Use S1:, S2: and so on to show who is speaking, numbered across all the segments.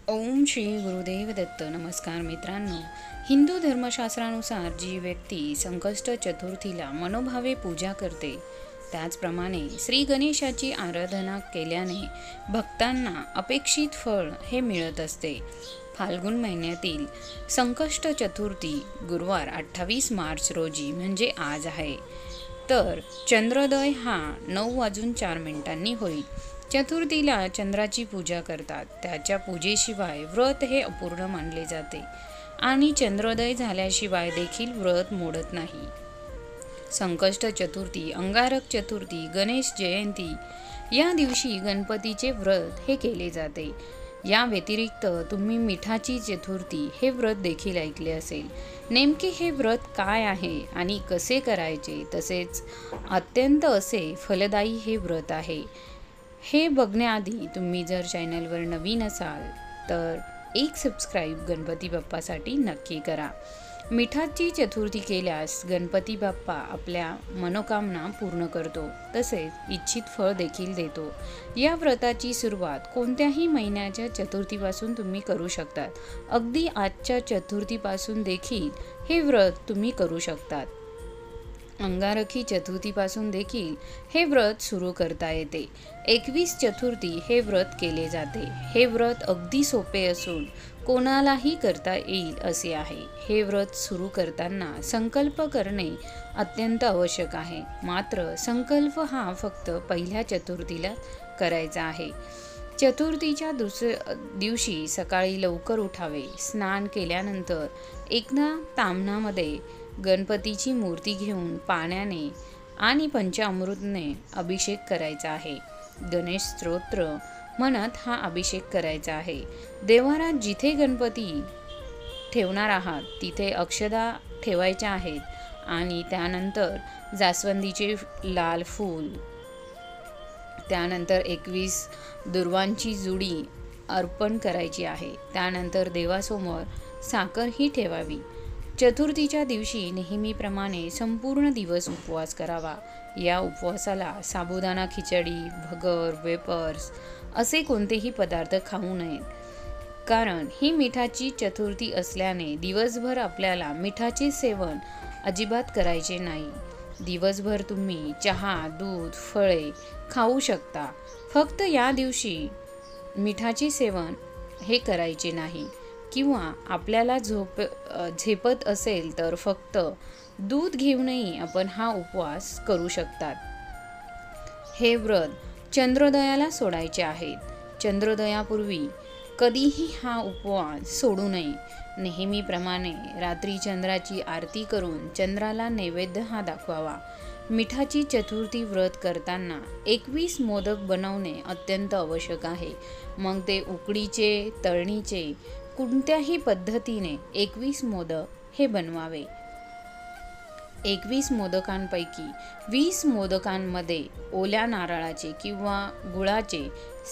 S1: ओम श्री गुरुदेव दत्त. नमस्कार मित्रांनो. हिंदू धर्मशास्त्रानुसार जी व्यक्ती संकष्ट चतुर्थीला मनोभावे पूजा करते, त्याचप्रमाणे श्री गणेशाची आराधना केल्याने भक्तांना अपेक्षित फळ हे मिळत असते. फाल्गुन महिन्यातील संकष्ट चतुर्थी गुरुवार 28 मार्च रोजी म्हणजे आज आहे. तर चंद्रोदय हा 9:04 होईल. चतुर्थीला चंद्राची पूजा करतात. त्याच्या पूजेशिवाय व्रत हे अपूर्ण मानले जाते आणि चंद्रोदय झाल्याशिवाय देखील व्रत मोडत नाही. संकष्ट चतुर्थी, अंगारक चतुर्थी, गणेश जयंती या दिवशी गणपतीचे व्रत हे केले जाते. या व्यतिरिक्त तुम्ही मिठाची चतुर्थी हे व्रत देखील ऐकले असेल. नेमके हे व्रत काय आहे आणि कसे करायचे, तसेच अत्यंत असे फलदायी हे व्रत आहे. हे बघण्याआधी तुम्ही जर चॅनलवर नवीन असाल तर एक सबस्क्राईब गणपती बाप्पासाठी नक्की करा. मिठाची चतुर्थी केल्यास गणपती बाप्पा आपल्या मनोकामना पूर्ण करतो, तसेच इच्छित फळ देखील देतो. या व्रताची सुरुवात कोणत्याही महिन्याच्या चतुर्थीपासून तुम्ही करू शकतात. अगदी आजच्या चतुर्थीपासून देखील हे व्रत तुम्ही करू शकतात. अंगारकी चतुर्थीपासून देखील हे व्रत सुरू करता येते. 21 चतुर्थी हे व्रत केले जाते. हे व्रत अगदी सोपे असून कोणालाही करता येईल असे आहे. हे व्रत सुरू करताना संकल्प करणे अत्यंत आवश्यक आहे. मात्र संकल्प हा फक्त पहिल्या चतुर्थीला करायचा आहे. चतुर्थीच्या दुसऱ्या दिवशी सकाळी लवकर उठावे. स्नान केल्यानंतर एका ताम्हणामध्ये गणपतीची मूर्ती घेऊन पाण्याने आणि पंचामृतने अभिषेक करायचा आहे. गणेश स्तोत्र म्हणत हा अभिषेक करायचा आहे. देवारात जिथे गणपती ठेवणार आहात तिथे अक्षदा ठेवायच्या आहेत आणि त्यानंतर जास्वंदीचे लाल फूल, त्यानंतर 21 दुर्वांची जुडी अर्पण करायची आहे. त्यानंतर देवासमोर साखर ही ठेवावी. चतुर्थीच्या दिवशी नेहमीप्रमाणे संपूर्ण दिवस उपवास करावा. या उपवासाला साबुदाणा खिचडी, भगर, वेपर्स असे कोणतेही पदार्थ खाऊ नयेत, कारण ही मिठाची चतुर्थी असल्याने दिवसभर आपल्याला मिठाचे सेवन अजिबात करायचे नाही. दिवसभर तुम्ही चहा, दूध, फळे खाऊ शकता. फक्त या दिवशी मिठाचे सेवन हे करायचे नाही, किंवा आपल्याला झेपत असेल तर फक्त दूध घेऊनही आपण हा उपवास करू शकतात. हे व्रत चंद्रोदयाला सोडायचे आहेत. चंद्रोदयापूर्वी कधीही हा उपवास सोडू नये. नेहमीप्रमाणे रात्री चंद्राची आरती करून चंद्राला नैवेद्य हा दाखवावा. मिठाची चतुर्थी व्रत करताना 21 मोदक बनवणे अत्यंत आवश्यक आहे. मग ते उकडीचे, तळणीचे, कोणत्याही पद्धतीने 21 मोदक हे बनवावे. 21 मोदकांपैकी 20 मोदकांमध्ये ओल्या नारळाचे किंवा गुळाचे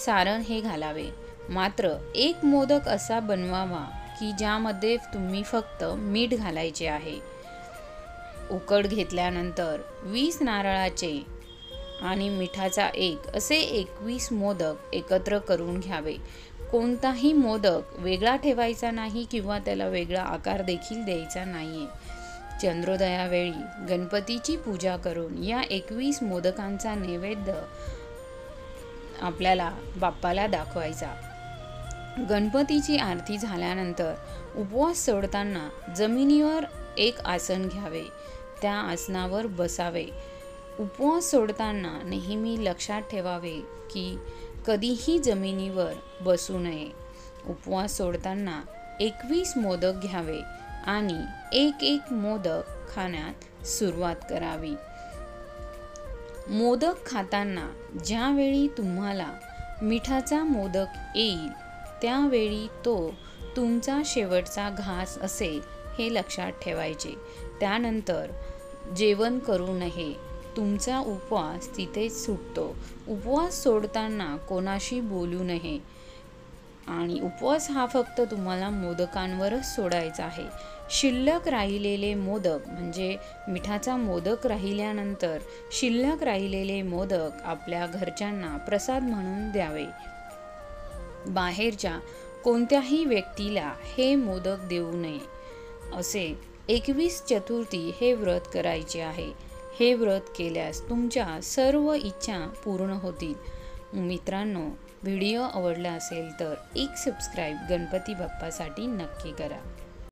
S1: सारण हे घालावे. मात्र एक मोदक असा बनवावा की ज्यामध्ये तुम्ही फक्त मीठ घालायचे आहे. उकड घेतल्यानंतर 20 नारळाचे आणि मिठाचा असे 21 मोदक एकत्र करून घ्यावे. कोणताही मोदक वेगळा ठेवायचा नाही किंवा त्याला वेगळा आकार देखील द्यायचा नाहीये. चंद्रोदयावेळी गणपतीची पूजा करून या 21 मोदकांचा नैवेद्य आपल्याला बाप्पाला दाखवायचा. गणपतीची आरती झाल्यानंतर उपवास सोडताना जमिनीवर एक आसन घ्यावे. त्या आसनावर बसावे. उपवास सोडताना नेहमी लक्षात ठेवावे की कधीही जमिनीवर बसू नये. उपवास सोडताना 21 मोदक घ्यावे आणि एक मोदक खाण्यात सुरुवात करावी. मोदक खाताना ज्यावेळी तुम्हाला मिठाचा मोदक येईल त्यावेळी तो तुमचा शेवटचा घास असेल हे लक्षात ठेवायचे. त्यानंतर जेवण करू नये. तुमचा उपवास तिथेच सुटतो. उपवास सोडताना कोणाशी बोलू नये आणि उपवास हा फक्त तुम्हाला मोदकांवरच सोडायचा आहे. शिल्लक राहिलेले मोदक म्हणजे मिठाचा मोदक राहिल्यानंतर शिल्लक राहिलेले मोदक आपल्या घरच्यांना प्रसाद म्हणून द्यावे. बाहेरच्या कोणत्याही व्यक्तीला हे मोदक देऊ नये. असे 21 चतुर्थी हे व्रत करायचे आहे. हे व्रत केल्यास तुमच्या सर्व इच्छा पूर्ण होतील. मित्रांनो, व्हिडिओ आवडला असेल तर एक सबस्क्राईब गणपती बाप्पासाठी नक्की करा.